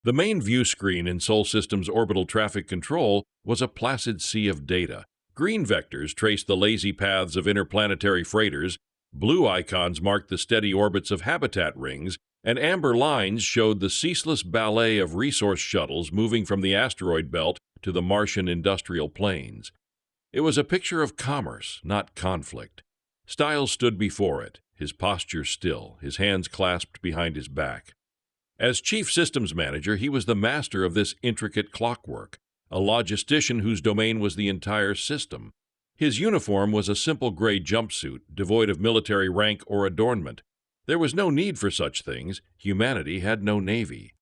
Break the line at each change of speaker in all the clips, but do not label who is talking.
The main view screen in Sol Systems' orbital traffic control was a placid sea of data. Green vectors traced the lazy paths of interplanetary freighters, blue icons marked the steady orbits of habitat rings, and amber lines showed the ceaseless ballet of resource shuttles moving from the asteroid belt to the Martian industrial plains. It was a picture of commerce, not conflict. Stiles stood before it, his posture still, his hands clasped behind his back. As chief systems manager, he was the master of this intricate clockwork, a logistician whose domain was the entire system. His uniform was a simple gray jumpsuit, devoid of military rank or adornment. There was no need for such things. Humanity had no navy.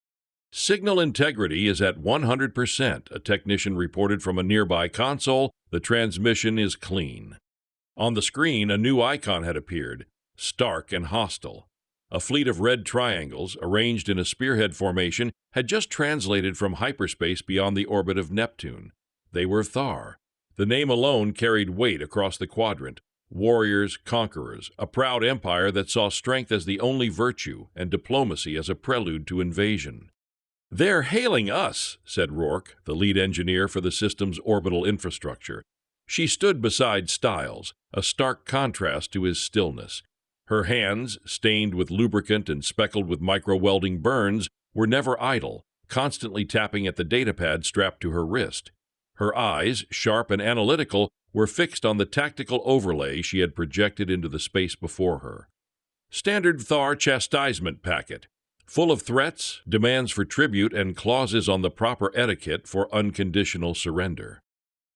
Signal integrity is at 100%, a technician reported from a nearby console. The transmission is clean. On the screen, a new icon had appeared, stark and hostile. A fleet of red triangles, arranged in a spearhead formation, had just translated from hyperspace beyond the orbit of Neptune. They were Thar. The name alone carried weight across the quadrant. Warriors, conquerors, a proud empire that saw strength as the only virtue and diplomacy as a prelude to invasion. "They're hailing us," said Rourke, the lead engineer for the system's orbital infrastructure. She stood beside Stiles, a stark contrast to his stillness. Her hands, stained with lubricant and speckled with micro-welding burns, were never idle, constantly tapping at the datapad strapped to her wrist. Her eyes, sharp and analytical, were fixed on the tactical overlay she had projected into the space before her. Standard Thar chastisement packet, full of threats, demands for tribute, and clauses on the proper etiquette for unconditional surrender.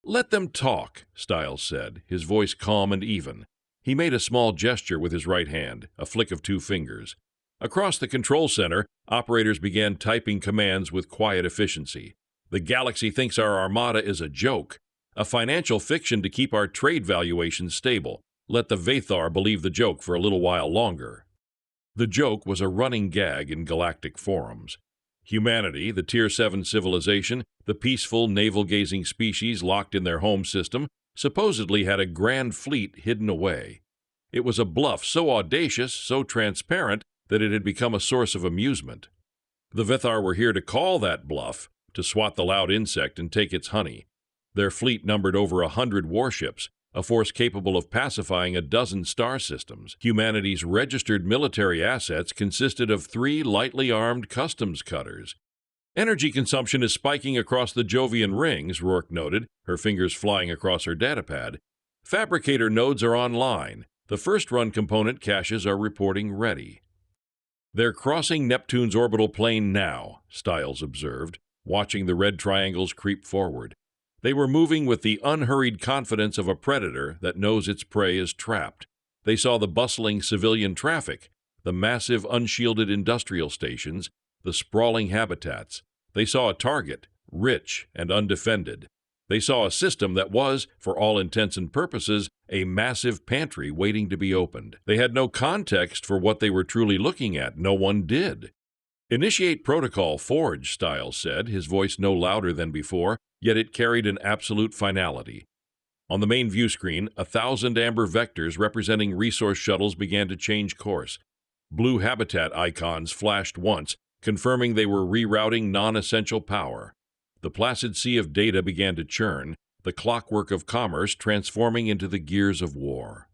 "Let them talk," Stiles said, his voice calm and even. He made a small gesture with his right hand, a flick of two fingers. Across the control center, operators began typing commands with quiet efficiency. "The galaxy thinks our Armada is a joke, a financial fiction to keep our trade valuations stable. Let the Vathar believe the joke for a little while longer." The joke was a running gag in galactic forums. Humanity, the Tier 7 civilization, the peaceful, navel-gazing species locked in their home system, supposedly had a grand fleet hidden away. It was a bluff so audacious, so transparent, that it had become a source of amusement. The Vithar were here to call that bluff, to swat the loud insect and take its honey. Their fleet numbered over 100 warships, a force capable of pacifying a dozen star systems. Humanity's registered military assets consisted of 3 lightly armed customs cutters. "Energy consumption is spiking across the Jovian rings," Rourke noted, her fingers flying across her datapad. "Fabricator nodes are online. The first-run component caches are reporting ready." "They're crossing Neptune's orbital plane now," Stiles observed, watching the red triangles creep forward. They were moving with the unhurried confidence of a predator that knows its prey is trapped. They saw the bustling civilian traffic, the massive unshielded industrial stations, the sprawling habitats. They saw a target, rich and undefended. They saw a system that was, for all intents and purposes, a massive pantry waiting to be opened. They had no context for what they were truly looking at. No one did. "Initiate Protocol Forge," Stiles said, his voice no louder than before, yet it carried an absolute finality. On the main view screen, 1,000 amber vectors representing resource shuttles began to change course. Blue habitat icons flashed once, confirming they were rerouting non-essential power. The placid sea of data began to churn, the clockwork of commerce transforming into the gears of war.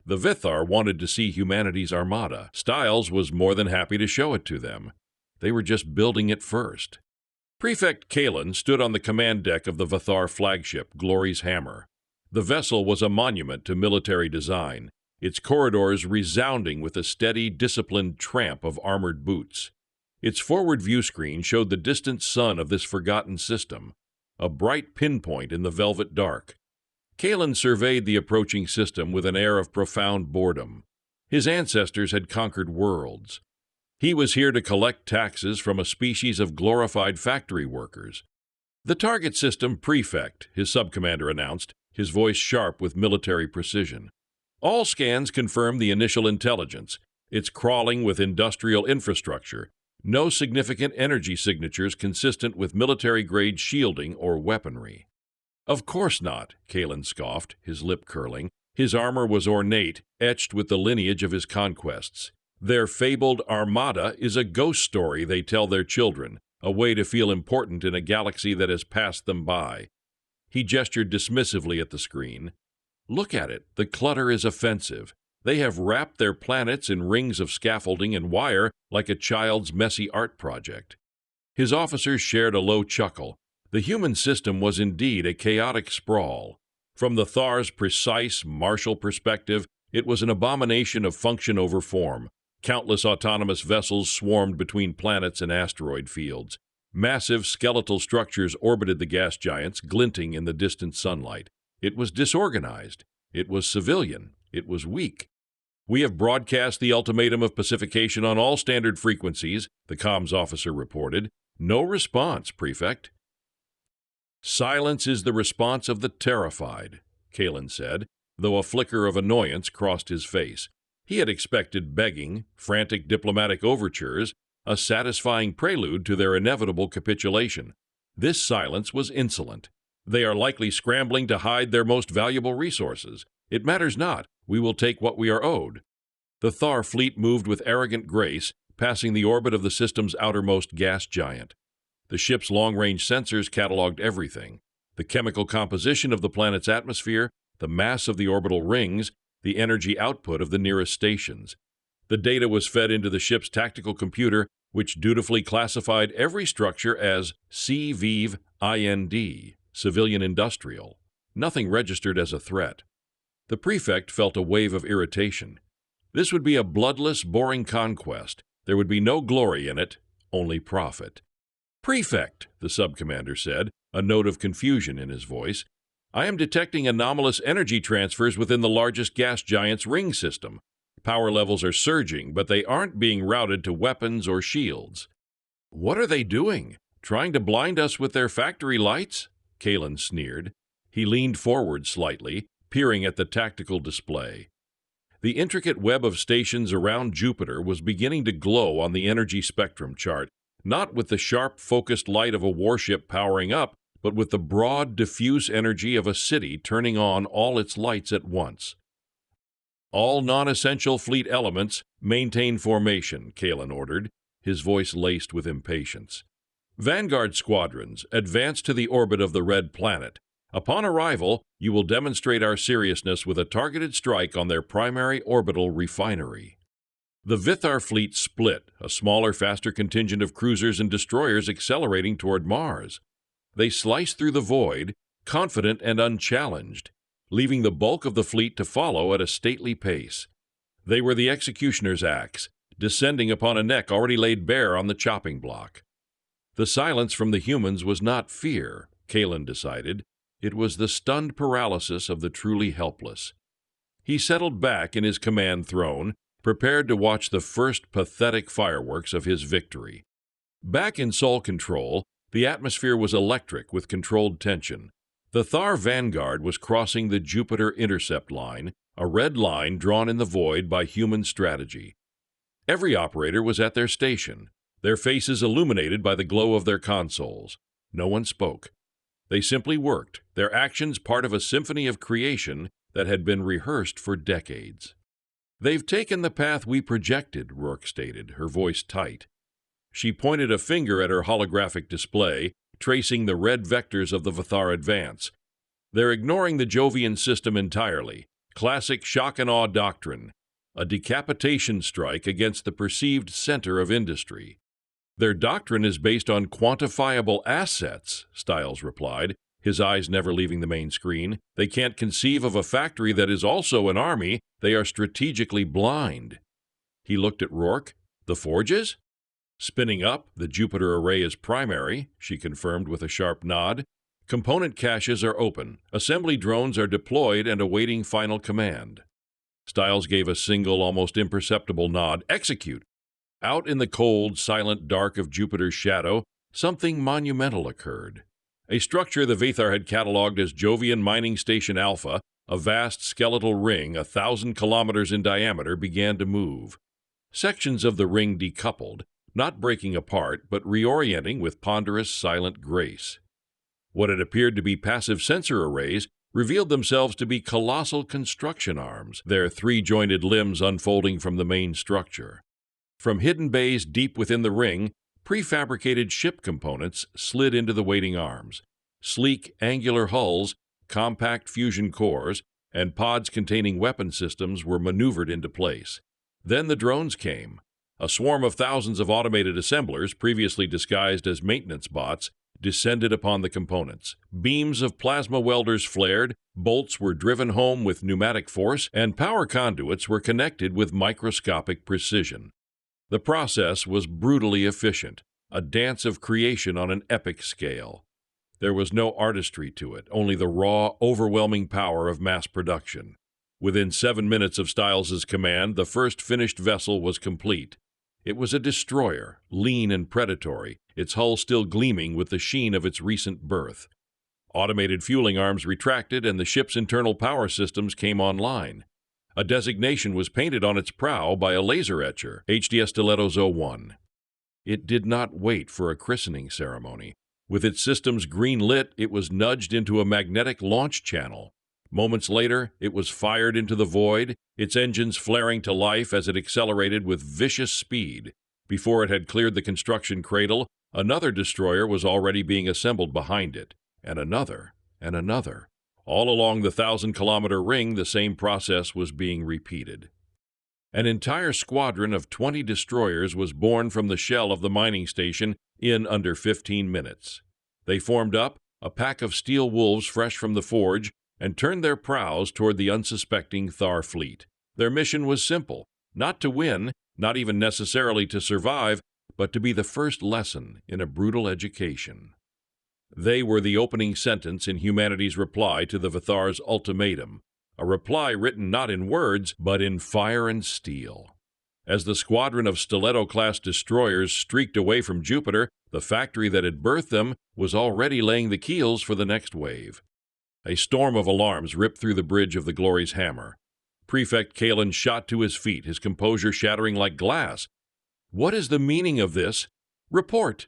The Vithar wanted to see humanity's Armada. Stiles was more than happy to show it to them. They were just building it first. Prefect Kalen stood on the command deck of the Vathar flagship, Glory's Hammer. The vessel was a monument to military design, its corridors resounding with the steady, disciplined tramp of armored boots. Its forward view screen showed the distant sun of this forgotten system, a bright pinpoint in the velvet dark. Kalen surveyed the approaching system with an air of profound boredom. His ancestors had conquered worlds. He was here to collect taxes from a species of glorified factory workers. "The target system, Prefect," his subcommander announced, his voice sharp with military precision. "All scans confirm the initial intelligence. It's crawling with industrial infrastructure. No significant energy signatures consistent with military-grade shielding or weaponry." "Of course not," Kalen scoffed, his lip curling. His armor was ornate, etched with the lineage of his conquests. "Their fabled Armada is a ghost story they tell their children, a way to feel important in a galaxy that has passed them by. He gestured dismissively at the screen. Look at it. The clutter is offensive. They have wrapped their planets in rings of scaffolding and wire like a child's messy art project. His officers shared a low chuckle. The human system was indeed a chaotic sprawl. From the Thar's precise, martial perspective, it was an abomination of function over form. Countless autonomous vessels swarmed between planets and asteroid fields. Massive skeletal structures orbited the gas giants, glinting in the distant sunlight. It was disorganized. It was civilian. It was weak. We have broadcast the ultimatum of pacification on all standard frequencies, the comms officer reported. No response, Prefect. Silence is the response of the terrified, Kalen said, though a flicker of annoyance crossed his face. He had expected begging, frantic diplomatic overtures, a satisfying prelude to their inevitable capitulation. This silence was insolent. They are likely scrambling to hide their most valuable resources. It matters not. We will take what we are owed. The Thar fleet moved with arrogant grace, passing the orbit of the system's outermost gas giant. The ship's long-range sensors cataloged everything: the chemical composition of the planet's atmosphere, the mass of the orbital rings, the energy output of the nearest stations. The data was fed into the ship's tactical computer, which dutifully classified every structure as CVIV-IND, civilian industrial. Nothing registered as a threat. The prefect felt a wave of irritation. This would be a bloodless, boring conquest. There would be no glory in it, only profit. "Prefect," the subcommander said, a note of confusion in his voice, "I am detecting anomalous energy transfers within the largest gas giant's ring system. Power levels are surging, but they aren't being routed to weapons or shields." "What are they doing? Trying to blind us with their factory lights?" Kalen sneered. He leaned forward slightly, peering at the tactical display. The intricate web of stations around Jupiter was beginning to glow on the energy spectrum chart, not with the sharp, focused light of a warship powering up, but with the broad, diffuse energy of a city turning on all its lights at once. "All non-essential fleet elements maintain formation," Kalen ordered, his voice laced with impatience. "Vanguard squadrons, advance to the orbit of the red planet. Upon arrival, you will demonstrate our seriousness with a targeted strike on their primary orbital refinery." The Vithar fleet split, a smaller, faster contingent of cruisers and destroyers accelerating toward Mars. They sliced through the void, confident and unchallenged, leaving the bulk of the fleet to follow at a stately pace. They were the executioner's axe, descending upon a neck already laid bare on the chopping block. The silence from the humans was not fear, Kalen decided. It was the stunned paralysis of the truly helpless. He settled back in his command throne, prepared to watch the first pathetic fireworks of his victory. Back in Sol Control, the atmosphere was electric with controlled tension. The Thar Vanguard was crossing the Jupiter intercept line, a red line drawn in the void by human strategy. Every operator was at their station, their faces illuminated by the glow of their consoles. No one spoke. They simply worked, their actions part of a symphony of creation that had been rehearsed for decades. "They've taken the path we projected," Rourke stated, her voice tight. She pointed a finger at her holographic display, tracing the red vectors of the Vithar advance. "They're ignoring the Jovian system entirely. Classic shock-and-awe doctrine. A decapitation strike against the perceived center of industry." "Their doctrine is based on quantifiable assets," Stiles replied, his eyes never leaving the main screen. "They can't conceive of a factory that is also an army. They are strategically blind." He looked at Rourke. "The forges?" "Spinning up, the Jupiter array is primary," she confirmed with a sharp nod. "Component caches are open. Assembly drones are deployed and awaiting final command." Stiles gave a single, almost imperceptible nod. "Execute!" Out in the cold, silent dark of Jupiter's shadow, something monumental occurred. A structure the Vithar had catalogued as Jovian Mining Station Alpha, a vast skeletal ring 1,000 kilometers in diameter, began to move. Sections of the ring decoupled, not breaking apart, but reorienting with ponderous, silent grace. What had appeared to be passive sensor arrays revealed themselves to be colossal construction arms, their three-jointed limbs unfolding from the main structure. From hidden bays deep within the ring, Prefabricated ship components slid into the waiting arms. Sleek, angular hulls, compact fusion cores, and pods containing weapon systems were maneuvered into place. Then the drones came. A swarm of thousands of automated assemblers, previously disguised as maintenance bots, descended upon the components. Beams of plasma welders flared, bolts were driven home with pneumatic force, and power conduits were connected with microscopic precision. The process was brutally efficient, a dance of creation on an epic scale. There was no artistry to it, only the raw, overwhelming power of mass production. Within 7 minutes of Stiles's command, the first finished vessel was complete. It was a destroyer, lean and predatory, its hull still gleaming with the sheen of its recent birth. Automated fueling arms retracted and the ship's internal power systems came online. A designation was painted on its prow by a laser etcher, HDS Stilettos 01. It did not wait for a christening ceremony. With its systems green lit, it was nudged into a magnetic launch channel. Moments later, it was fired into the void, its engines flaring to life as it accelerated with vicious speed. Before it had cleared the construction cradle, another destroyer was already being assembled behind it, and another, and another. All along the 1,000-kilometer ring, the same process was being repeated. An entire squadron of 20 destroyers was born from the shell of the mining station in under 15 minutes. They formed up, a pack of steel wolves fresh from the forge, and turned their prows toward the unsuspecting Thar fleet. Their mission was simple, not to win, not even necessarily to survive, but to be the first lesson in a brutal education. They were the opening sentence in humanity's reply to the Vathar's ultimatum, a reply written not in words, but in fire and steel. As the squadron of Stiletto-class destroyers streaked away from Jupiter, the factory that had birthed them was already laying the keels for the next wave. A storm of alarms ripped through the bridge of the Glory's hammer. Prefect Kalen shot to his feet, his composure shattering like glass. "What is the meaning of this? Report!"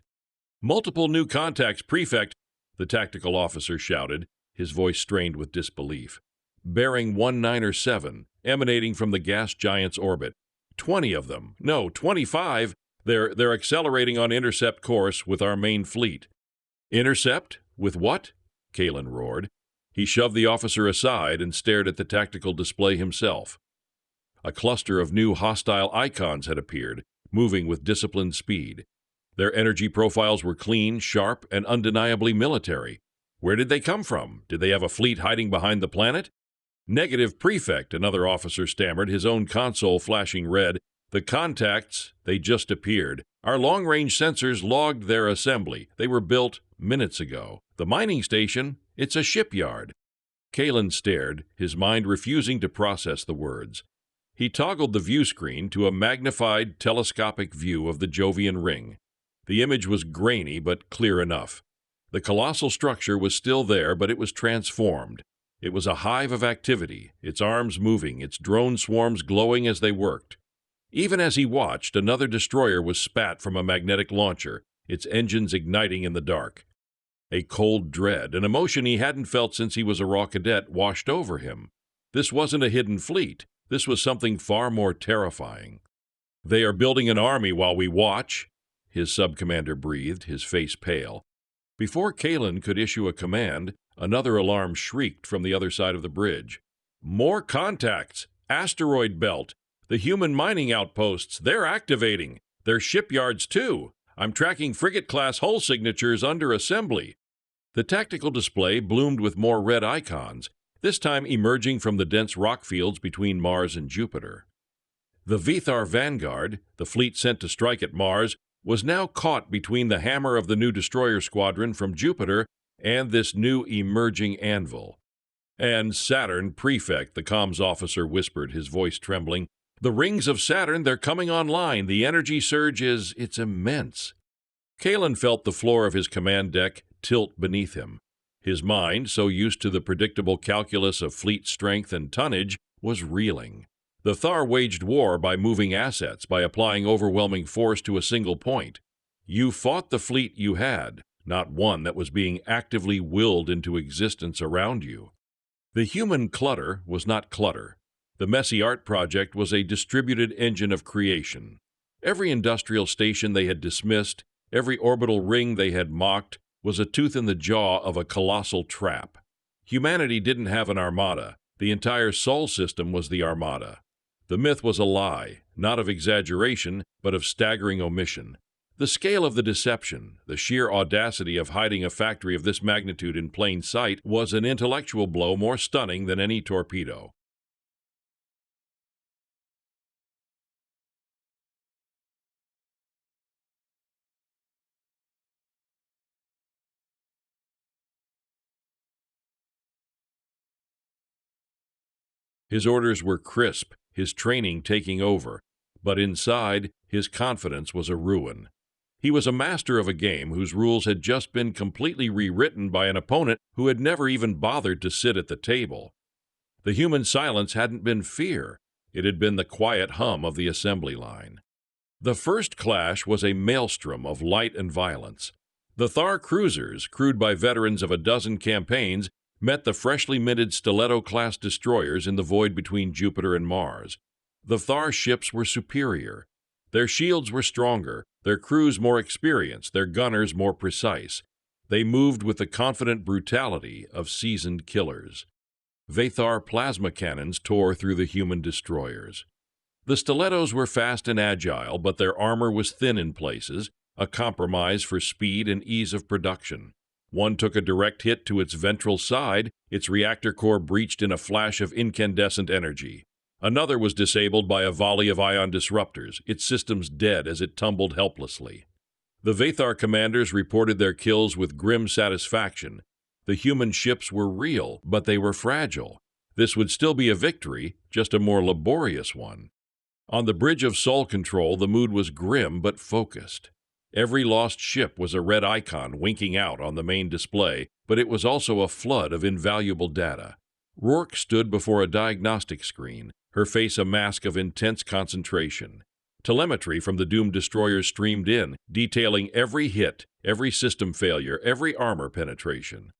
"Multiple new contacts, Prefect," the tactical officer shouted, his voice strained with disbelief. "Bearing 197, emanating from the gas giant's orbit. 20 of them. No, 25. They're accelerating on intercept course with our main fleet." "Intercept? With what?" Kalen roared. He shoved the officer aside and stared at the tactical display himself. A cluster of new hostile icons had appeared, moving with disciplined speed. Their energy profiles were clean, sharp, and undeniably military. Where did they come from? Did they have a fleet hiding behind the planet? "Negative, Prefect," another officer stammered, his own console flashing red. "The contacts, they just appeared. Our long-range sensors logged their assembly. They were built minutes ago. The mining station, it's a shipyard." Kalen stared, his mind refusing to process the words. He toggled the view screen to a magnified, telescopic view of the Jovian ring. The image was grainy but clear enough. The colossal structure was still there, but it was transformed. It was a hive of activity, its arms moving, its drone swarms glowing as they worked. Even as he watched, another destroyer was spat from a magnetic launcher, its engines igniting in the dark. A cold dread, an emotion he hadn't felt since he was a raw cadet, washed over him. This wasn't a hidden fleet. This was something far more terrifying. "They are building an army while we watch," his sub-commander breathed, his face pale. Before Kalen could issue a command, another alarm shrieked from the other side of the bridge. "More contacts! Asteroid belt! The human mining outposts, they're activating! Their shipyards, too! I'm tracking frigate-class hull signatures under assembly." The tactical display bloomed with more red icons, this time emerging from the dense rock fields between Mars and Jupiter. The Vithar Vanguard, the fleet sent to strike at Mars, was now caught between the hammer of the new destroyer squadron from Jupiter and this new emerging anvil. "And Saturn, Prefect," the comms officer whispered, his voice trembling. "The rings of Saturn, they're coming online. The energy surge it's immense." Kalen felt the floor of his command deck tilt beneath him. His mind, so used to the predictable calculus of fleet strength and tonnage, was reeling. The Thar waged war by moving assets, by applying overwhelming force to a single point. You fought the fleet you had, not one that was being actively willed into existence around you. The human clutter was not clutter. The messy art project was a distributed engine of creation. Every industrial station they had dismissed, Every orbital ring they had mocked was a tooth in the jaw of a colossal trap. Humanity didn't have an armada. The entire Sol system was the armada. The myth was a lie, not of exaggeration, but of staggering omission. The scale of the deception, the sheer audacity of hiding a factory of this magnitude in plain sight, was an intellectual blow more stunning than any torpedo. His orders were crisp, his training taking over, but inside, his confidence was a ruin. He was a master of a game whose rules had just been completely rewritten by an opponent who had never even bothered to sit at the table. The human silence hadn't been fear, it had been the quiet hum of the assembly line. The first clash was a maelstrom of light and violence. The Thar cruisers, crewed by veterans of a dozen campaigns, met the freshly minted Stiletto-class destroyers in the void between Jupiter and Mars. The Thar ships were superior. Their shields were stronger, their crews more experienced, their gunners more precise. They moved with the confident brutality of seasoned killers. Vathar plasma cannons tore through the human destroyers. The Stilettos were fast and agile, but their armor was thin in places, a compromise for speed and ease of production. One took a direct hit to its ventral side, its reactor core breached in a flash of incandescent energy. Another was disabled by a volley of ion disruptors, its systems dead as it tumbled helplessly. The Vathar commanders reported their kills with grim satisfaction. The human ships were real, but they were fragile. This would still be a victory, just a more laborious one. On the bridge of Sol Control, the mood was grim but focused. Every lost ship was a red icon winking out on the main display, but it was also a flood of invaluable data. Rourke stood before a diagnostic screen, her face a mask of intense concentration. Telemetry from the doomed destroyers streamed in, detailing every hit, every system failure, every armor penetration.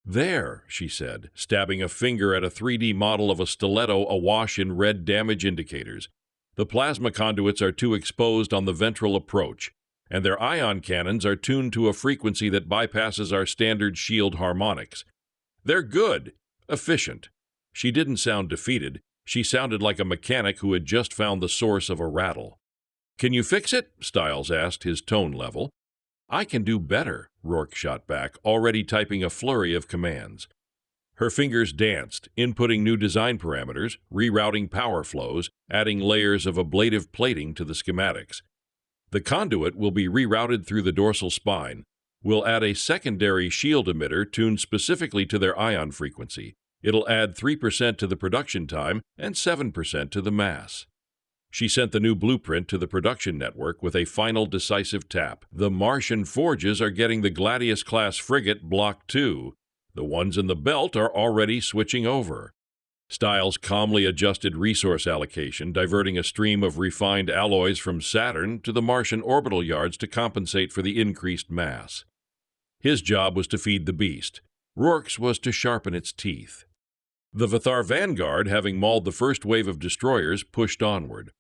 "There," she said, stabbing a finger at a 3D model of a stiletto awash in red damage indicators. "The plasma conduits are too exposed on the ventral approach, and their ion cannons are tuned to a frequency that bypasses our standard shield harmonics. They're good, efficient." She didn't sound defeated. She sounded like a mechanic who had just found the source of a rattle. "Can you fix it?" Stiles asked, his tone level. "I can do better," Rourke shot back, already typing a flurry of commands. Her fingers danced, inputting new design parameters, rerouting power flows, adding layers of ablative plating to the schematics. "The conduit will be rerouted through the dorsal spine. We'll add a secondary shield emitter tuned specifically to their ion frequency. It'll add 3% to the production time and 7% to the mass." She sent the new blueprint to the production network with a final decisive tap. "The Martian forges are getting the Gladius-class frigate Block 2. The ones in the belt are already switching over." Stiles calmly adjusted resource allocation, diverting a stream of refined alloys from Saturn to the Martian orbital yards to compensate for the increased mass. His job was to feed the beast. Rourke's was to sharpen its teeth. The Vathar vanguard, having mauled the first wave of destroyers, pushed onward.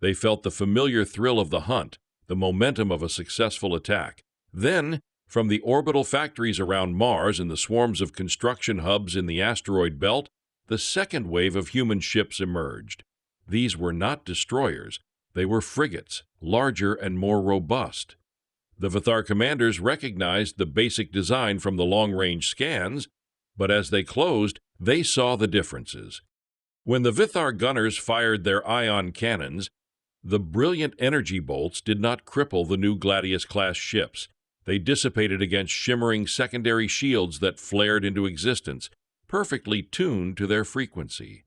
They felt the familiar thrill of the hunt, the momentum of a successful attack. Then, from the orbital factories around Mars and the swarms of construction hubs in the asteroid belt, the second wave of human ships emerged. These were not destroyers. They were frigates, larger and more robust. The Vathar commanders recognized the basic design from the long-range scans, but as they closed, they saw the differences. When the Vathar gunners fired their ion cannons, the brilliant energy bolts did not cripple the new Gladius-class ships. They dissipated against shimmering secondary shields that flared into existence, perfectly tuned to their frequency.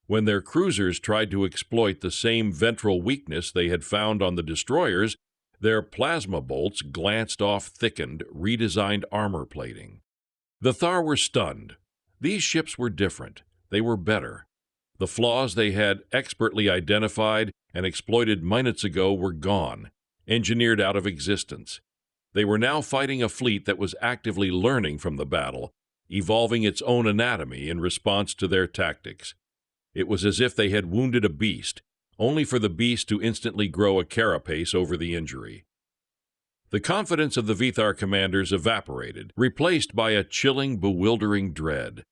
When their cruisers tried to exploit the same ventral weakness they had found on the destroyers, their plasma bolts glanced off thickened, redesigned armor plating. The Thar were stunned. These ships were different. They were better. The flaws they had expertly identified and exploited minutes ago were gone, engineered out of existence. They were now fighting a fleet that was actively learning from the battle, evolving its own anatomy in response to their tactics. It was as if they had wounded a beast, only for the beast to instantly grow a carapace over the injury. The confidence of the Vithar commanders evaporated, replaced by a chilling, bewildering dread.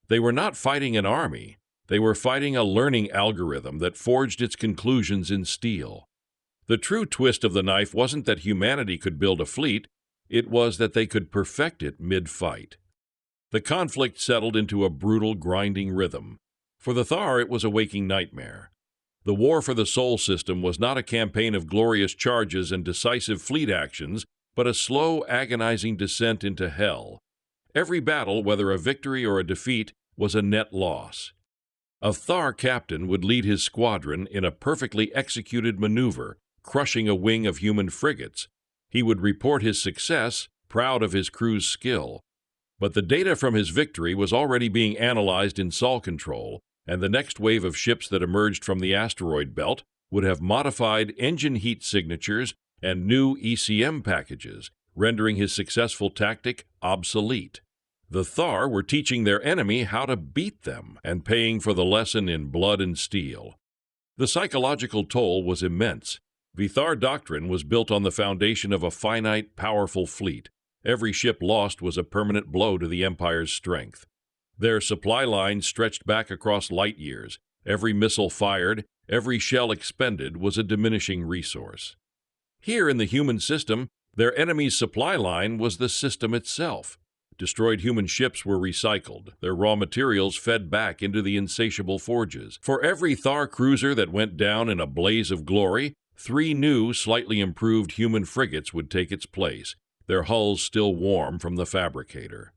They were not fighting an army. They were fighting a learning algorithm that forged its conclusions in steel. The true twist of the knife wasn't that humanity could build a fleet, it was that they could perfect it mid-fight. The conflict settled into a brutal, grinding rhythm. For the Thar, it was a waking nightmare. The war for the Sol system was not a campaign of glorious charges and decisive fleet actions, but a slow, agonizing descent into hell. Every battle, whether a victory or a defeat, was a net loss. A Thar captain would lead his squadron in a perfectly executed maneuver, crushing a wing of human frigates. He would report his success, proud of his crew's skill. But the data from his victory was already being analyzed in Sol control, and the next wave of ships that emerged from the asteroid belt would have modified engine heat signatures and new ECM packages, rendering his successful tactic obsolete. The Thar were teaching their enemy how to beat them and paying for the lesson in blood and steel. The psychological toll was immense. Vithar doctrine was built on the foundation of a finite, powerful fleet. Every ship lost was a permanent blow to the Empire's strength. Their supply lines stretched back across light years. Every missile fired, every shell expended was a diminishing resource. Here in the human system, their enemy's supply line was the system itself. Destroyed human ships were recycled, their raw materials fed back into the insatiable forges. For every Thar cruiser that went down in a blaze of glory, 3 new, slightly improved human frigates would take its place, their hulls still warm from the fabricator.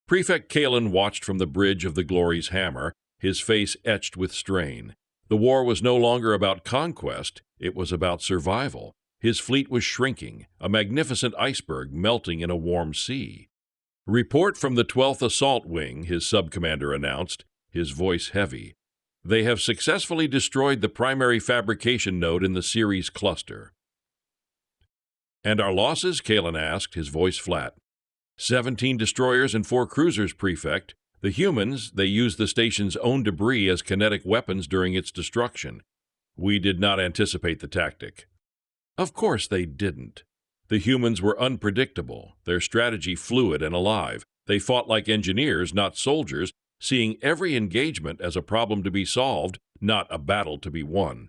Prefect Kalen watched from the bridge of the Glory's hammer, his face etched with strain. The war was no longer about conquest, it was about survival. His fleet was shrinking, a magnificent iceberg melting in a warm sea. "Report from the 12th Assault Wing," his subcommander announced, his voice heavy. "They have successfully destroyed the primary fabrication node in the Ceres cluster." "And our losses?" Kalen asked, his voice flat. 17 destroyers and 4 cruisers, Prefect. The humans, they used the station's own debris as kinetic weapons during its destruction. We did not anticipate the tactic." Of course they didn't. The humans were unpredictable, their strategy fluid and alive. They fought like engineers, not soldiers, seeing every engagement as a problem to be solved, not a battle to be won.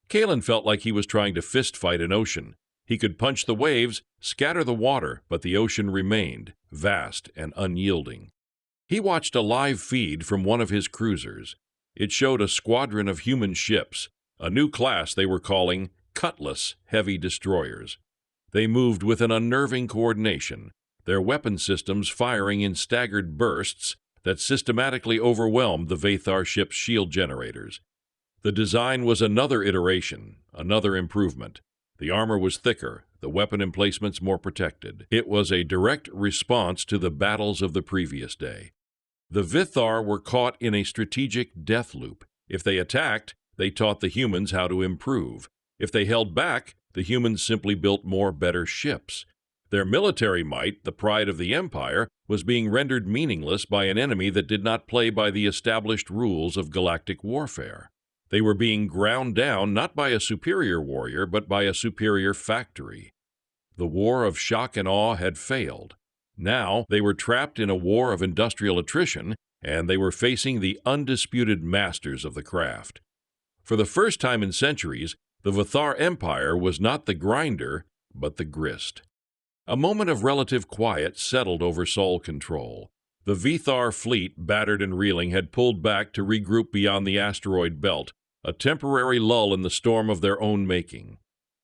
Kalen felt like he was trying to fist-fight an ocean. He could punch the waves, scatter the water, but the ocean remained, vast and unyielding. He watched a live feed from one of his cruisers. It showed a squadron of human ships, a new class they were calling Cutlass Heavy Destroyers. They moved with an unnerving coordination, their weapon systems firing in staggered bursts that systematically overwhelmed the Vathar ship's shield generators. The design was another iteration, another improvement. The armor was thicker, the weapon emplacements more protected. It was a direct response to the battles of the previous day. The Vithar were caught in a strategic death loop. If they attacked, they taught the humans how to improve. If they held back, the humans simply built more better ships. Their military might, the pride of the Empire, was being rendered meaningless by an enemy that did not play by the established rules of galactic warfare. They were being ground down not by a superior warrior, but by a superior factory. The war of shock and awe had failed. Now they were trapped in a war of industrial attrition, and they were facing the undisputed masters of the craft. For the first time in centuries, the Vathar Empire was not the grinder, but the grist. A moment of relative quiet settled over Sol control. The Vithar fleet, battered and reeling, had pulled back to regroup beyond the asteroid belt, a temporary lull in the storm of their own making.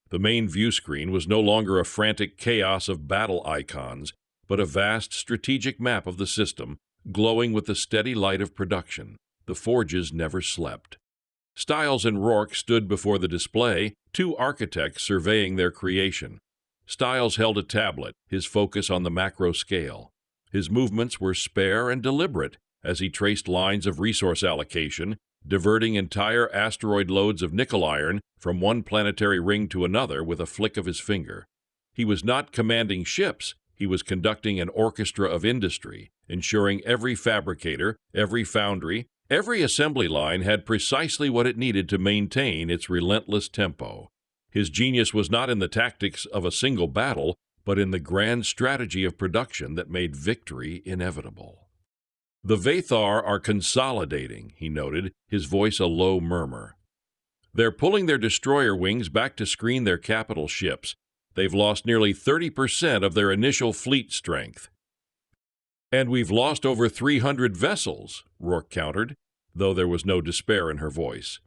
The main view screen was no longer a frantic chaos of battle icons, but a vast strategic map of the system, glowing with the steady light of production. The forges never slept. Stiles and Rourke stood before the display, 2 architects surveying their creation. Stiles held a tablet, his focus on the macro scale. His movements were spare and deliberate as he traced lines of resource allocation, diverting entire asteroid loads of nickel iron from one planetary ring to another with a flick of his finger. He was not commanding ships, he was conducting an orchestra of industry, ensuring every fabricator, every foundry, every assembly line had precisely what it needed to maintain its relentless tempo. His genius was not in the tactics of a single battle, but in the grand strategy of production that made victory inevitable. The Vathar are consolidating, he noted, his voice a low murmur. They're pulling their destroyer wings back to screen their capital ships. They've lost nearly 30% of their initial fleet strength. And we've lost over 300 vessels, Rourke countered, though there was no despair in her voice.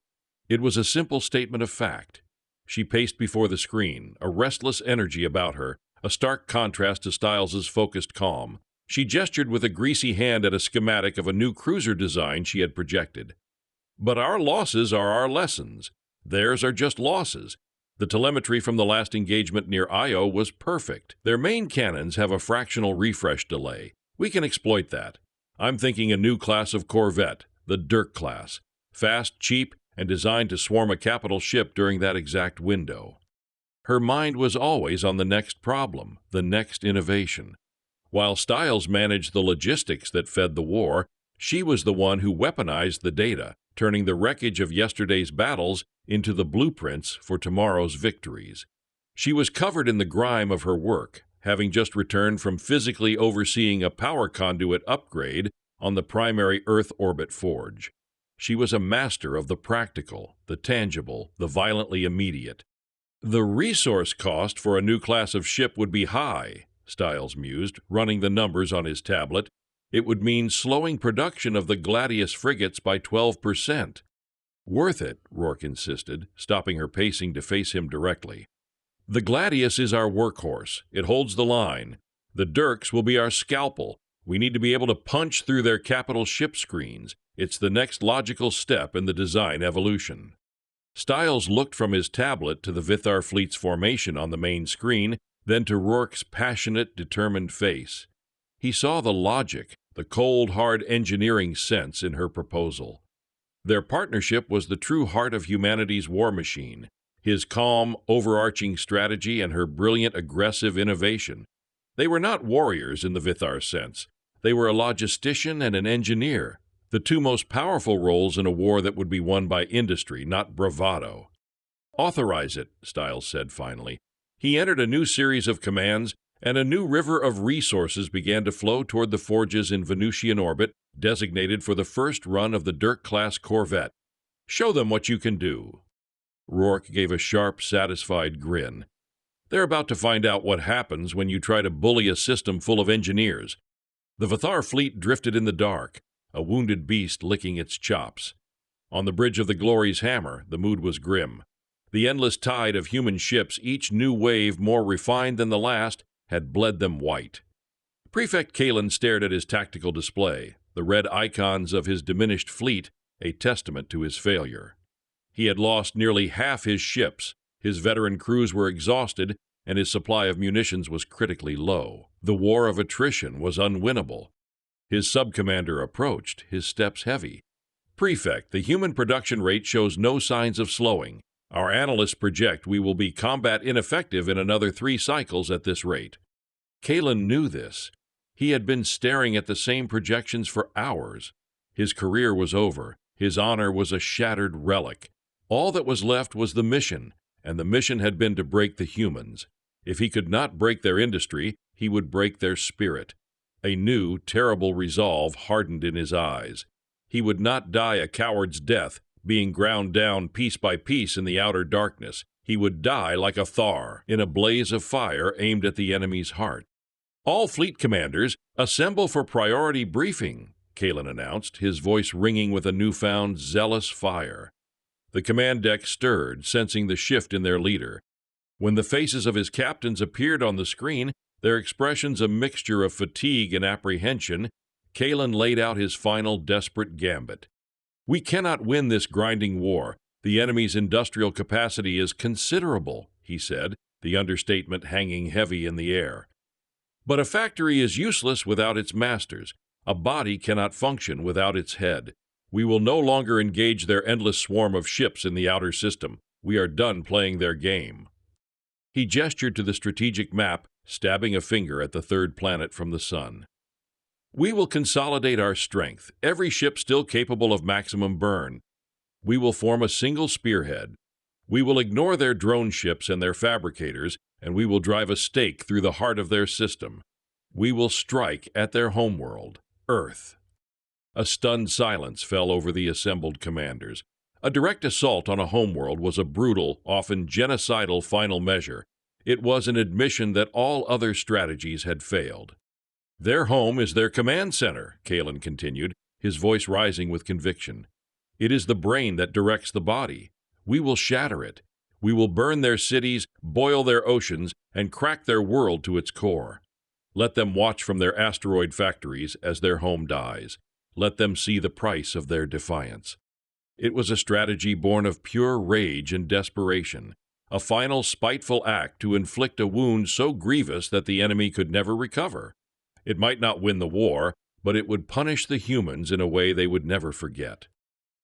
It was a simple statement of fact. She paced before the screen, a restless energy about her, a stark contrast to Stiles's focused calm. She gestured with a greasy hand at a schematic of a new cruiser design she had projected. But our losses are our lessons. Theirs are just losses. The telemetry from the last engagement near Io was perfect. Their main cannons have a fractional refresh delay. We can exploit that. I'm thinking a new class of corvette, the Dirk class. Fast, cheap, and designed to swarm a capital ship during that exact window. Her mind was always on the next problem, the next innovation. While Stiles managed the logistics that fed the war, she was the one who weaponized the data, turning the wreckage of yesterday's battles into the blueprints for tomorrow's victories. She was covered in the grime of her work, having just returned from physically overseeing a power conduit upgrade on the primary Earth orbit forge. She was a master of the practical, the tangible, the violently immediate. The resource cost for a new class of ship would be high, Stiles mused, running the numbers on his tablet. It would mean slowing production of the Gladius frigates by 12%. Worth it, Rourke insisted, stopping her pacing to face him directly. The Gladius is our workhorse. It holds the line. The Dirks will be our scalpel. We need to be able to punch through their capital ship screens. It's the next logical step in the design evolution. Stiles looked from his tablet to the Vithar fleet's formation on the main screen, then to Rourke's passionate, determined face. He saw the logic, the cold, hard engineering sense in her proposal. Their partnership was the true heart of humanity's war machine, his calm, overarching strategy and her brilliant, aggressive innovation. They were not warriors in the Vithar sense. They were a logistician and an engineer, the two most powerful roles in a war that would be won by industry, not bravado. Authorize it, Stiles said finally. He entered a new series of commands, and a new river of resources began to flow toward the forges in Venusian orbit, designated for the first run of the Dirk-class corvette. Show them what you can do. Rourke gave a sharp, satisfied grin. They're about to find out what happens when you try to bully a system full of engineers. The Vithar fleet drifted in the dark, a wounded beast licking its chops. On the bridge of the Glory's Hammer, the mood was grim. The endless tide of human ships, each new wave more refined than the last, had bled them white. Prefect Kalen stared at his tactical display, the red icons of his diminished fleet, a testament to his failure. He had lost nearly half his ships, his veteran crews were exhausted, and his supply of munitions was critically low. The war of attrition was unwinnable. His sub-commander approached, his steps heavy. Prefect, the human production rate shows no signs of slowing. Our analysts project we will be combat ineffective in another 3 cycles at this rate. Kalen knew this. He had been staring at the same projections for hours. His career was over. His honor was a shattered relic. All that was left was the mission, and the mission had been to break the humans. If he could not break their industry, he would break their spirit. A new, terrible resolve hardened in his eyes. He would not die a coward's death, being ground down piece by piece in the outer darkness. He would die like a Thar, in a blaze of fire aimed at the enemy's heart. All fleet commanders, assemble for priority briefing, Kalen announced, his voice ringing with a newfound, zealous fire. The command deck stirred, sensing the shift in their leader. When the faces of his captains appeared on the screen, their expressions a mixture of fatigue and apprehension, Kalen laid out his final desperate gambit. We cannot win this grinding war. The enemy's industrial capacity is considerable, he said, the understatement hanging heavy in the air. But a factory is useless without its masters. A body cannot function without its head. We will no longer engage their endless swarm of ships in the outer system. We are done playing their game. He gestured to the strategic map, stabbing a finger at the third planet from the sun. We will consolidate our strength, every ship still capable of maximum burn. We will form a single spearhead. We will ignore their drone ships and their fabricators, and we will drive a stake through the heart of their system. We will strike at their homeworld, Earth." A stunned silence fell over the assembled commanders. A direct assault on a homeworld was a brutal, often genocidal final measure. It was an admission that all other strategies had failed. "Their home is their command center," Kalen continued, his voice rising with conviction. "It is the brain that directs the body. We will shatter it. We will burn their cities, boil their oceans, and crack their world to its core. Let them watch from their asteroid factories as their home dies. Let them see the price of their defiance." It was a strategy born of pure rage and desperation, a final spiteful act to inflict a wound so grievous that the enemy could never recover. It might not win the war, but it would punish the humans in a way they would never forget.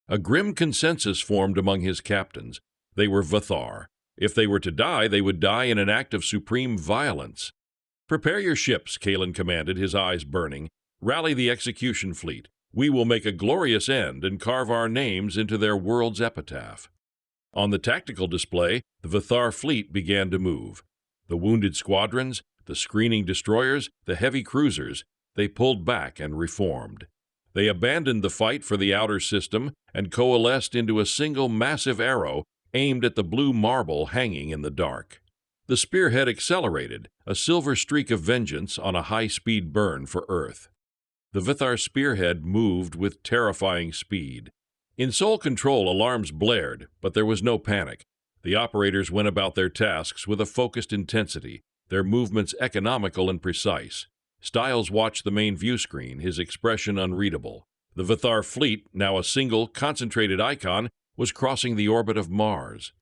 A grim consensus formed among his captains. They were Vathar. If they were to die, they would die in an act of supreme violence. "Prepare your ships," Kalen commanded, his eyes burning. "Rally the execution fleet. We will make a glorious end and carve our names into their world's epitaph." On the tactical display, the Vathar fleet began to move. The wounded squadrons, the screening destroyers, the heavy cruisers, they pulled back and reformed. They abandoned the fight for the outer system and coalesced into a single massive arrow aimed at the blue marble hanging in the dark. The spearhead accelerated, a silver streak of vengeance on a high-speed burn for Earth. The Vathar spearhead moved with terrifying speed. In sole control, alarms blared, but there was no panic. The operators went about their tasks with a focused intensity, their movements economical and precise. Stiles watched the main view screen, his expression unreadable. The Vathar fleet, now a single, concentrated icon, was crossing the orbit of Mars.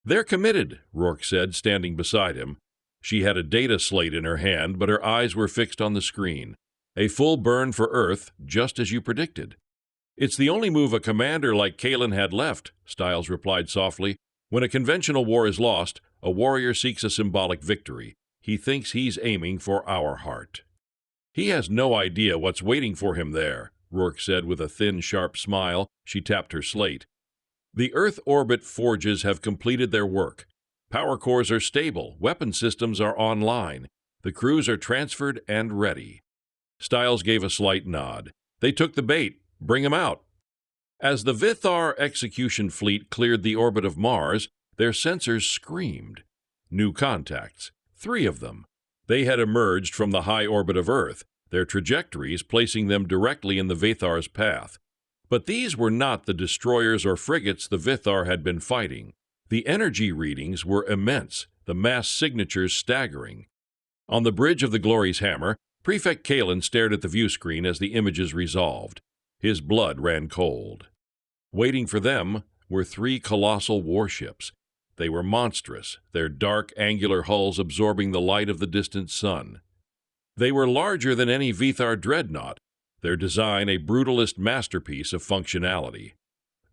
"They're committed," Rourke said, standing beside him. She had a data slate in her hand, but her eyes were fixed on the screen. "A full burn for Earth, just as you predicted." "It's the only move a commander like Kalen had left," Stiles replied softly. "When a conventional war is lost, a warrior seeks a symbolic victory. He thinks he's aiming for our heart." "He has no idea what's waiting for him there," Rourke said with a thin, sharp smile. She tapped her slate. "The Earth orbit forges have completed their work. Power cores are stable, weapon systems are online. The crews are transferred and ready." Stiles gave a slight nod. "They took the bait. Bring 'em out." As the Vathar execution fleet cleared the orbit of Mars, their sensors screamed. New contacts. 3 of them. They had emerged from the high orbit of Earth, their trajectories placing them directly in the Vathar's path. But these were not the destroyers or frigates the Vathar had been fighting. The energy readings were immense, the mass signatures staggering. On the bridge of the Glory's Hammer, Prefect Kalen stared at the view screen as the images resolved. His blood ran cold. Waiting for them were 3 colossal warships. They were monstrous, their dark, angular hulls absorbing the light of the distant sun. They were larger than any Vathar dreadnought, their design a brutalist masterpiece of functionality.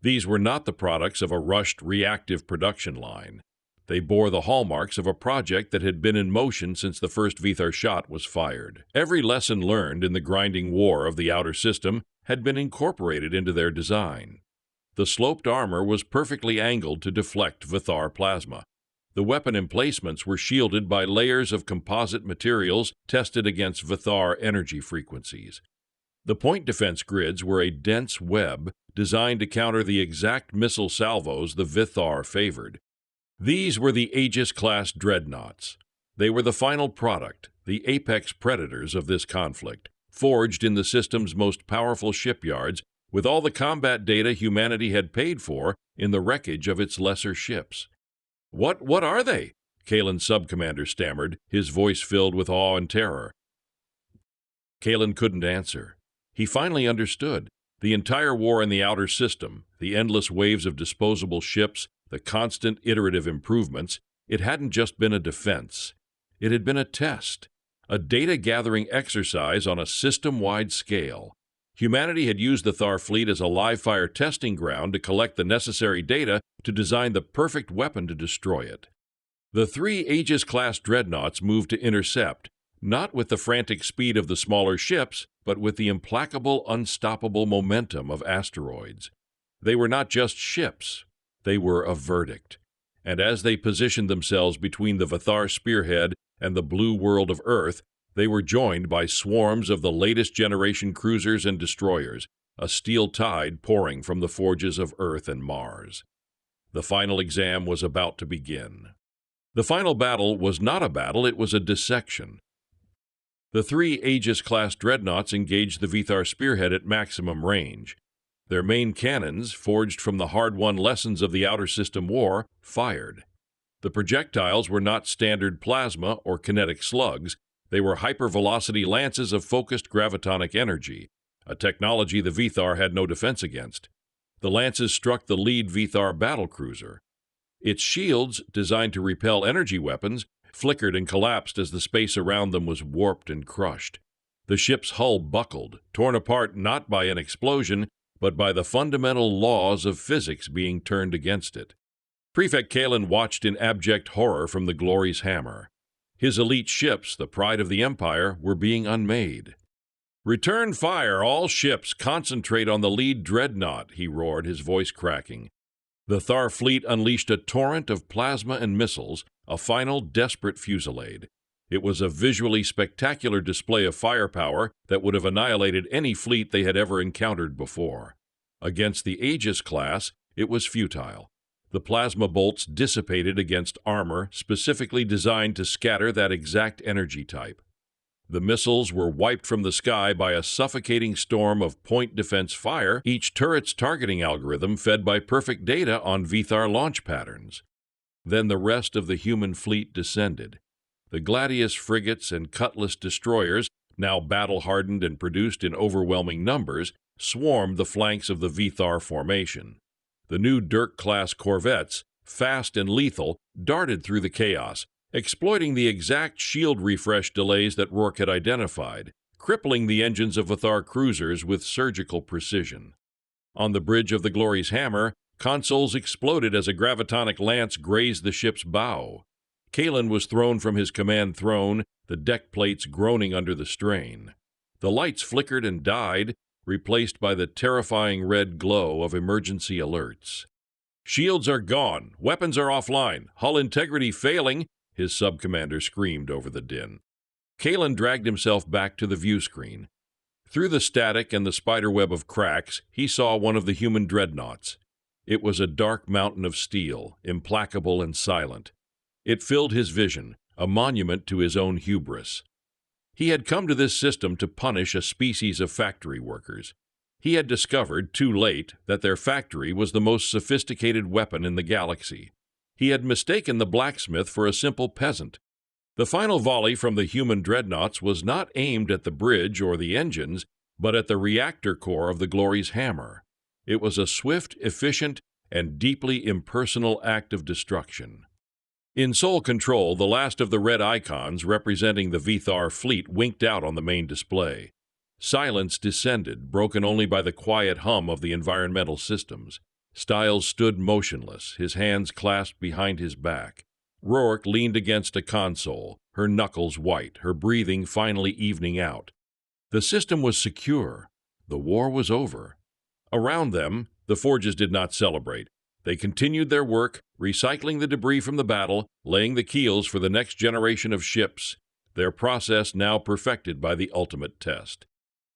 These were not the products of a rushed, reactive production line. They bore the hallmarks of a project that had been in motion since the first Vathar shot was fired. Every lesson learned in the grinding war of the outer system had been incorporated into their design. The sloped armor was perfectly angled to deflect Vathar plasma. The weapon emplacements were shielded by layers of composite materials tested against Vathar energy frequencies. The point defense grids were a dense web designed to counter the exact missile salvos the Vathar favored. These were the Aegis-class dreadnoughts. They were the final product, the apex predators of this conflict, forged in the system's most powerful shipyards with all the combat data humanity had paid for in the wreckage of its lesser ships. What are they?" Kalen's sub-commander stammered, his voice filled with awe and terror. Kalen couldn't answer. He finally understood. The entire war in the outer system, the endless waves of disposable ships, the constant iterative improvements, it hadn't just been a defense. It had been a test, a data-gathering exercise on a system-wide scale. Humanity had used the Thar fleet as a live-fire testing ground to collect the necessary data to design the perfect weapon to destroy it. The 3 Aegis-class dreadnoughts moved to intercept, not with the frantic speed of the smaller ships, but with the implacable, unstoppable momentum of asteroids. They were not just ships. They were a verdict. and as they positioned themselves between the Vithar spearhead and the blue world of Earth, they were joined by swarms of the latest generation cruisers and destroyers, a steel tide pouring from the forges of Earth and Mars. The final exam was about to begin. The final battle was not a battle, it was a dissection. The three Aegis-class dreadnoughts engaged the Vithar spearhead at maximum range. Their main cannons, forged from the hard-won lessons of the Outer System War, fired. The projectiles were not standard plasma or kinetic slugs, they were hypervelocity lances of focused gravitonic energy, a technology the Vithar had no defense against. The lances struck the lead Vithar battlecruiser. Its shields, designed to repel energy weapons, flickered and collapsed as the space around them was warped and crushed. The ship's hull buckled, torn apart not by an explosion, but by the fundamental laws of physics being turned against it. Prefect Kalen watched in abject horror from the Glory's hammer. His elite ships, the pride of the Empire, were being unmade. "Return fire, all ships, concentrate on the lead dreadnought," he roared, his voice cracking. The Thar fleet unleashed a torrent of plasma and missiles, a final desperate fusillade. It was a visually spectacular display of firepower that would have annihilated any fleet they had ever encountered before. Against the Aegis class, it was futile. The plasma bolts dissipated against armor specifically designed to scatter that exact energy type. The missiles were wiped from the sky by a suffocating storm of point defense fire, each turret's targeting algorithm fed by perfect data on Vithar launch patterns. Then the rest of the human fleet descended. The Gladius frigates and Cutlass destroyers, now battle-hardened and produced in overwhelming numbers, swarmed the flanks of the Vithar formation. The new Dirk-class corvettes, fast and lethal, darted through the chaos, exploiting the exact shield refresh delays that Rourke had identified, crippling the engines of Vithar cruisers with surgical precision. On the bridge of the Glory's hammer, consoles exploded as a gravitonic lance grazed the ship's bow. Kalen was thrown from his command throne, the deck plates groaning under the strain. The lights flickered and died, replaced by the terrifying red glow of emergency alerts. "Shields are gone, weapons are offline, hull integrity failing," his sub-commander screamed over the din. Kalen dragged himself back to the view screen. Through the static and the spiderweb of cracks, he saw one of the human dreadnoughts. It was a dark mountain of steel, implacable and silent. It filled his vision, a monument to his own hubris. He had come to this system to punish a species of factory workers. He had discovered, too late, that their factory was the most sophisticated weapon in the galaxy. He had mistaken the blacksmith for a simple peasant. The final volley from the human dreadnoughts was not aimed at the bridge or the engines, but at the reactor core of the Glory's hammer. It was a swift, efficient, and deeply impersonal act of destruction. In sole control, the last of the red icons representing the Vithar fleet winked out on the main display. Silence descended, broken only by the quiet hum of the environmental systems. Stiles stood motionless, his hands clasped behind his back. Rourke leaned against a console, her knuckles white, her breathing finally evening out. The system was secure. The war was over. Around them, the forges did not celebrate. They continued their work, recycling the debris from the battle, laying the keels for the next generation of ships, their process now perfected by the ultimate test.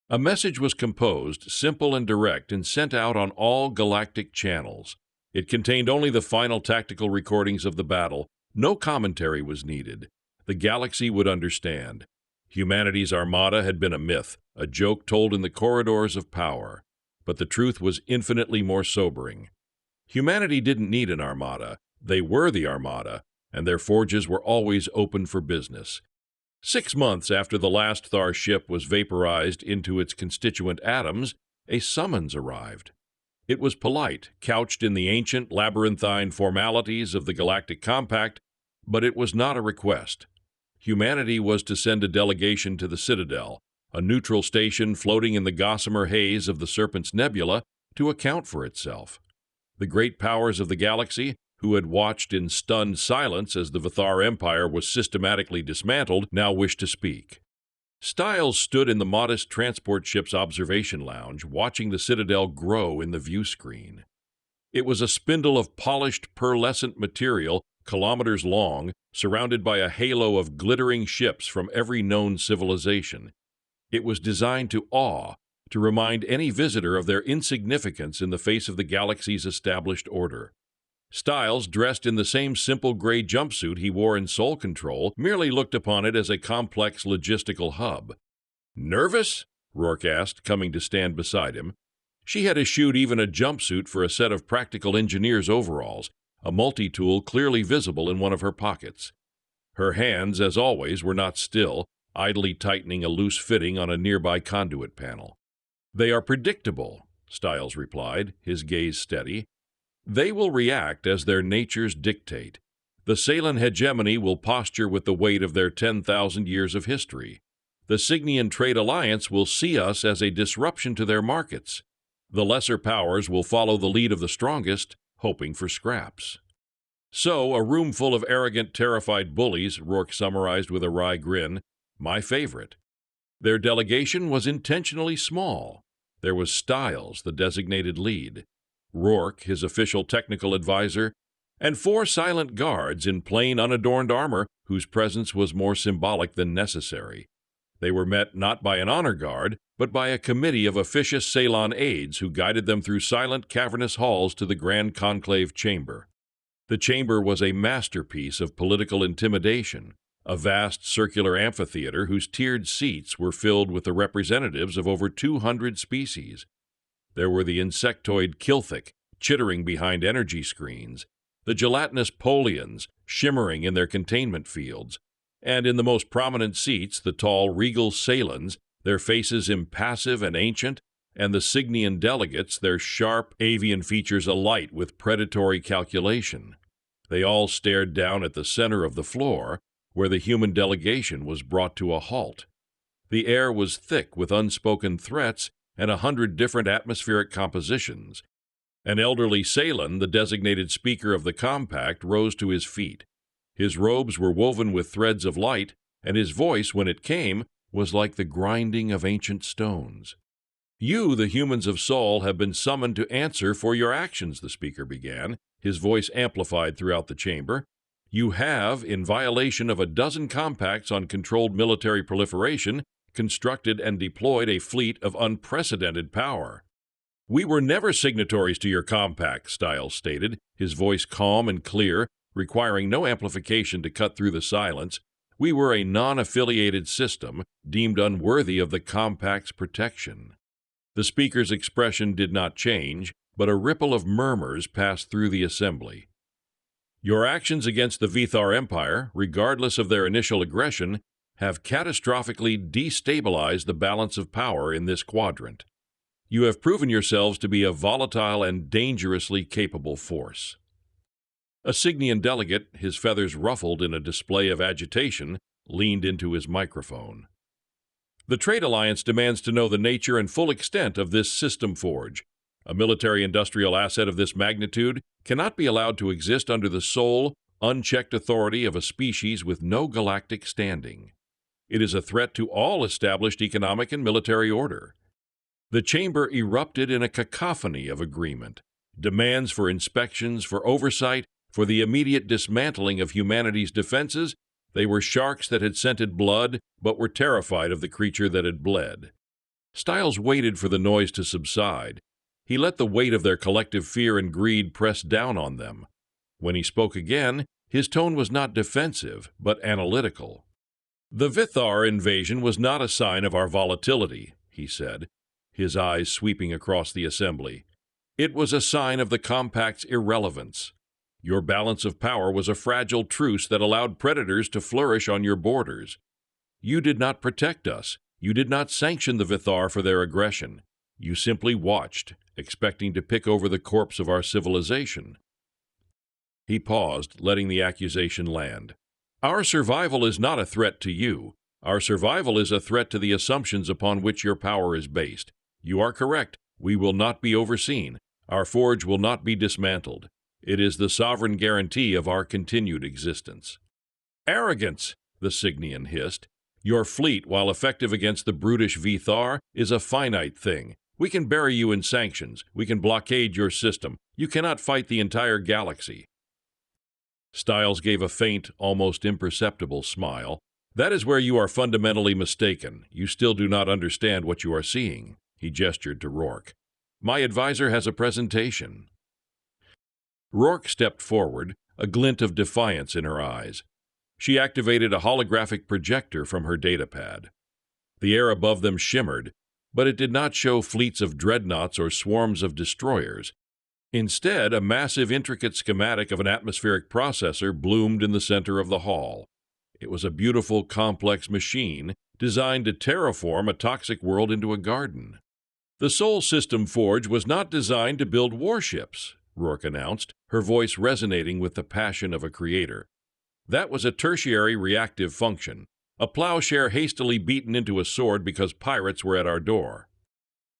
A message was composed, simple and direct, and sent out on all galactic channels. It contained only the final tactical recordings of the battle. No commentary was needed. The galaxy would understand. Humanity's Armada had been a myth, a joke told in the corridors of power. But the truth was infinitely more sobering. Humanity didn't need an Armada. They were the Armada, and their forges were always open for business. 6 months after the last Thar ship was vaporized into its constituent atoms, a summons arrived. It was polite, couched in the ancient labyrinthine formalities of the Galactic Compact, but it was not a request. Humanity was to send a delegation to the Citadel, a neutral station floating in the gossamer haze of the Serpent's Nebula, to account for itself. The great powers of the galaxy, who had watched in stunned silence as the Vithar Empire was systematically dismantled, now wished to speak. Stiles stood in the modest transport ship's observation lounge, watching the Citadel grow in the view screen. It was a spindle of polished pearlescent material, kilometers long, surrounded by a halo of glittering ships from every known civilization. It was designed to awe, to remind any visitor of their insignificance in the face of the galaxy's established order. Styles, dressed in the same simple gray jumpsuit he wore in Soul Control, merely looked upon it as a complex logistical hub. "Nervous?" Rourke asked, coming to stand beside him. She had eschewed even a jumpsuit for a set of practical engineer's overalls, a multi-tool clearly visible in one of her pockets. Her hands, as always, were not still, idly tightening a loose fitting on a nearby conduit panel. "They are predictable," Styles replied, his gaze steady. "They will react as their natures dictate. The Seylan hegemony will posture with the weight of their 10,000 years of history. The Cygnian Trade Alliance will see us as a disruption to their markets. The lesser powers will follow the lead of the strongest, hoping for scraps." "So, a room full of arrogant, terrified bullies," Rourke summarized with a wry grin. "My favorite." Their delegation was intentionally small. There was Styles, the designated lead, Rourke, his official technical advisor, and 4 silent guards in plain, unadorned armor whose presence was more symbolic than necessary. They were met not by an honor guard, but by a committee of officious Ceylan aides who guided them through silent, cavernous halls to the Grand Conclave Chamber. The chamber was a masterpiece of political intimidation, a vast circular amphitheater whose tiered seats were filled with the representatives of over 200 species. There were the insectoid Kilthic, chittering behind energy screens, the gelatinous Polians, shimmering in their containment fields, and in the most prominent seats the tall, regal Ceylans, their faces impassive and ancient, and the Cygnian delegates, their sharp, avian features alight with predatory calculation. They all stared down at the center of the floor, where the human delegation was brought to a halt. The air was thick with unspoken threats and 100 different atmospheric compositions. An elderly Ceylan, the designated speaker of the compact, rose to his feet. His robes were woven with threads of light, and his voice, when it came, was like the grinding of ancient stones. "You, the humans of Sol, have been summoned to answer for your actions," the speaker began, his voice amplified throughout the chamber. "You have, in violation of a dozen compacts on controlled military proliferation, constructed and deployed a fleet of unprecedented power." "We were never signatories to your compact," Styles stated, his voice calm and clear, requiring no amplification to cut through the silence. "We were a non-affiliated system, deemed unworthy of the compact's protection." The speaker's expression did not change, but a ripple of murmurs passed through the assembly. "Your actions against the Vithar Empire, regardless of their initial aggression, have catastrophically destabilized the balance of power in this quadrant. You have proven yourselves to be a volatile and dangerously capable force." A Cygnian delegate, his feathers ruffled in a display of agitation, leaned into his microphone. "The Trade Alliance demands to know the nature and full extent of this system forge. A military-industrial asset of this magnitude cannot be allowed to exist under the sole, unchecked authority of a species with no galactic standing. It is a threat to all established economic and military order." The chamber erupted in a cacophony of agreement. Demands for inspections, for oversight, for the immediate dismantling of humanity's defenses. They were sharks that had scented blood, but were terrified of the creature that had bled. Styles waited for the noise to subside. He let the weight of their collective fear and greed press down on them. When he spoke again, his tone was not defensive, but analytical. "The Vithar invasion was not a sign of our volatility," he said, his eyes sweeping across the assembly. "It was a sign of the compact's irrelevance. Your balance of power was a fragile truce that allowed predators to flourish on your borders. You did not protect us. You did not sanction the Vithar for their aggression. You simply watched, expecting to pick over the corpse of our civilization." He paused, letting the accusation land. "Our survival is not a threat to you. Our survival is a threat to the assumptions upon which your power is based. You are correct. We will not be overseen. Our forge will not be dismantled. It is the sovereign guarantee of our continued existence." "Arrogance!" the Cygnian hissed. "Your fleet, while effective against the brutish Vithar, is a finite thing, We can bury you in sanctions. We can blockade your system. You cannot fight the entire galaxy." Styles gave a faint, almost imperceptible smile. "That is where you are fundamentally mistaken. You still do not understand what you are seeing." He gestured to Rourke. "My advisor has a presentation." Rourke stepped forward, a glint of defiance in her eyes. She activated a holographic projector from her datapad. The air above them shimmered, but it did not show fleets of dreadnoughts or swarms of destroyers. Instead, a massive, intricate schematic of an atmospheric processor bloomed in the center of the hall. It was a beautiful, complex machine designed to terraform a toxic world into a garden. "The Sol System Forge was not designed to build warships," Rourke announced, her voice resonating with the passion of a creator. "That was a tertiary reactive function, a plowshare hastily beaten into a sword because pirates were at our door."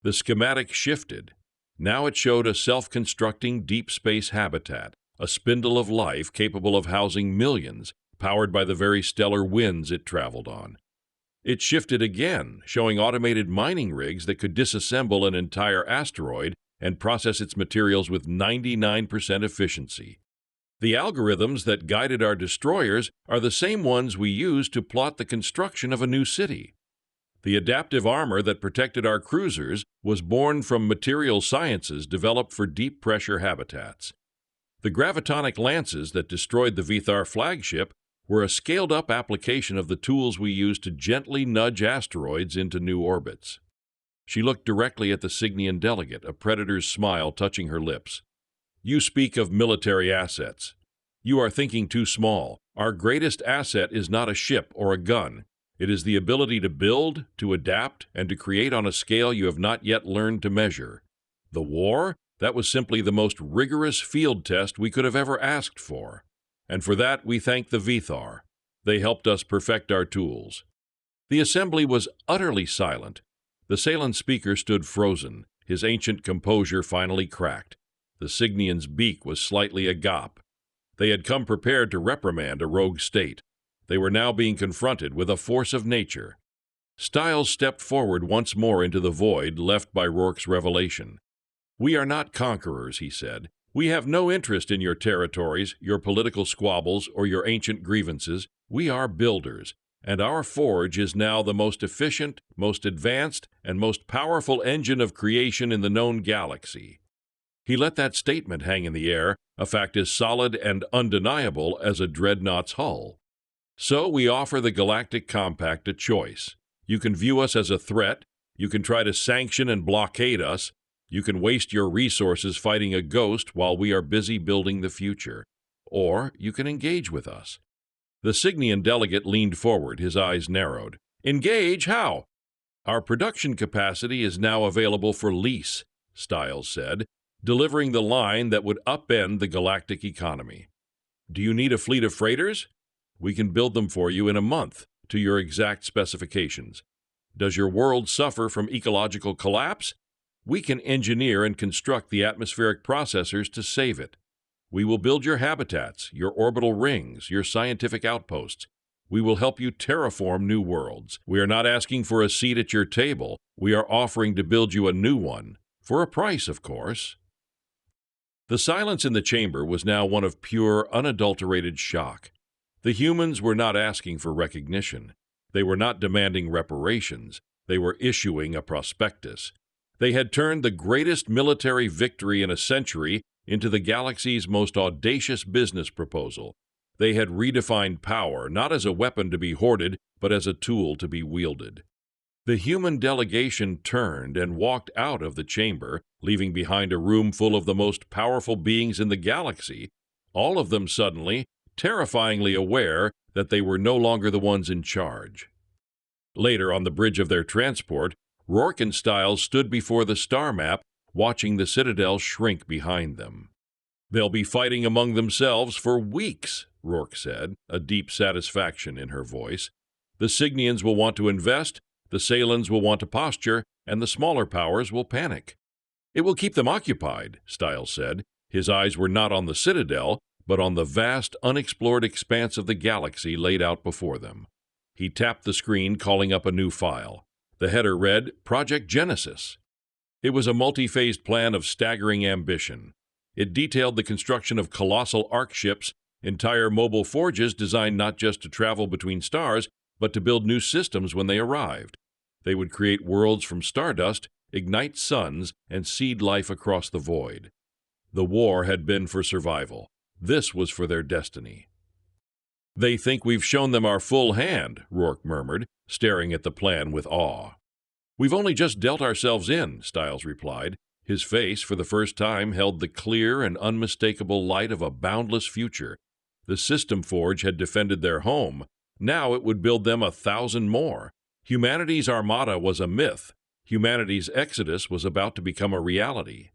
The schematic shifted. Now it showed a self-constructing deep space habitat, a spindle of life capable of housing millions, powered by the very stellar winds it traveled on. It shifted again, showing automated mining rigs that could disassemble an entire asteroid and process its materials with 99% efficiency. "The algorithms that guided our destroyers are the same ones we use to plot the construction of a new city. The adaptive armor that protected our cruisers was born from material sciences developed for deep-pressure habitats. The gravitonic lances that destroyed the Vithar flagship were a scaled-up application of the tools we use to gently nudge asteroids into new orbits." She looked directly at the Cygnian delegate, a predator's smile touching her lips. "You speak of military assets. You are thinking too small. Our greatest asset is not a ship or a gun. It is the ability to build, to adapt, and to create on a scale you have not yet learned to measure. The war? That was simply the most rigorous field test we could have ever asked for. And for that we thank the Vithar. They helped us perfect our tools." The assembly was utterly silent. The Salen speaker stood frozen, his ancient composure finally cracked. The Cygnian's beak was slightly agape. They had come prepared to reprimand a rogue state. They were now being confronted with a force of nature. Styles stepped forward once more into the void left by Rourke's revelation. "We are not conquerors," he said. "We have no interest in your territories, your political squabbles, or your ancient grievances. We are builders, and our forge is now the most efficient, most advanced, and most powerful engine of creation in the known galaxy." He let that statement hang in the air, a fact as solid and undeniable as a dreadnought's hull. "So we offer the Galactic Compact a choice. You can view us as a threat, you can try to sanction and blockade us, you can waste your resources fighting a ghost while we are busy building the future, or you can engage with us." The Cygnian delegate leaned forward, his eyes narrowed. "Engage? How?" "Our production capacity is now available for lease," Styles said, delivering the line that would upend the galactic economy. "Do you need a fleet of freighters? We can build them for you in a month, to your exact specifications. Does your world suffer from ecological collapse? We can engineer and construct the atmospheric processors to save it. We will build your habitats, your orbital rings, your scientific outposts. We will help you terraform new worlds. We are not asking for a seat at your table. We are offering to build you a new one, for a price, of course." The silence in the chamber was now one of pure, unadulterated shock. The humans were not asking for recognition. They were not demanding reparations. They were issuing a prospectus. They had turned the greatest military victory in a century into the galaxy's most audacious business proposal. They had redefined power, not as a weapon to be hoarded, but as a tool to be wielded. The human delegation turned and walked out of the chamber, leaving behind a room full of the most powerful beings in the galaxy, all of them suddenly terrifyingly aware that they were no longer the ones in charge. Later, on the bridge of their transport, Rourke and Styles stood before the star map, watching the Citadel shrink behind them. "They'll be fighting among themselves for weeks," Rourke said, a deep satisfaction in her voice. "The Cygnians will want to invest, the Salans will want to posture, and the smaller powers will panic." "It will keep them occupied," Styles said. His eyes were not on the Citadel, but on the vast, unexplored expanse of the galaxy laid out before them. He tapped the screen, calling up a new file. The header read, "Project Genesis." It was a multi-phased plan of staggering ambition. It detailed the construction of colossal arc ships, entire mobile forges designed not just to travel between stars, but to build new systems when they arrived. They would create worlds from stardust, ignite suns, and seed life across the void. The war had been for survival. This was for their destiny. "They think we've shown them our full hand," Rourke murmured, staring at the plan with awe. "We've only just dealt ourselves in," Stiles replied. His face, for the first time, held the clear and unmistakable light of a boundless future. The System Forge had defended their home. Now it would build them 1,000 more. Humanity's Armada was a myth. Humanity's exodus was about to become a reality.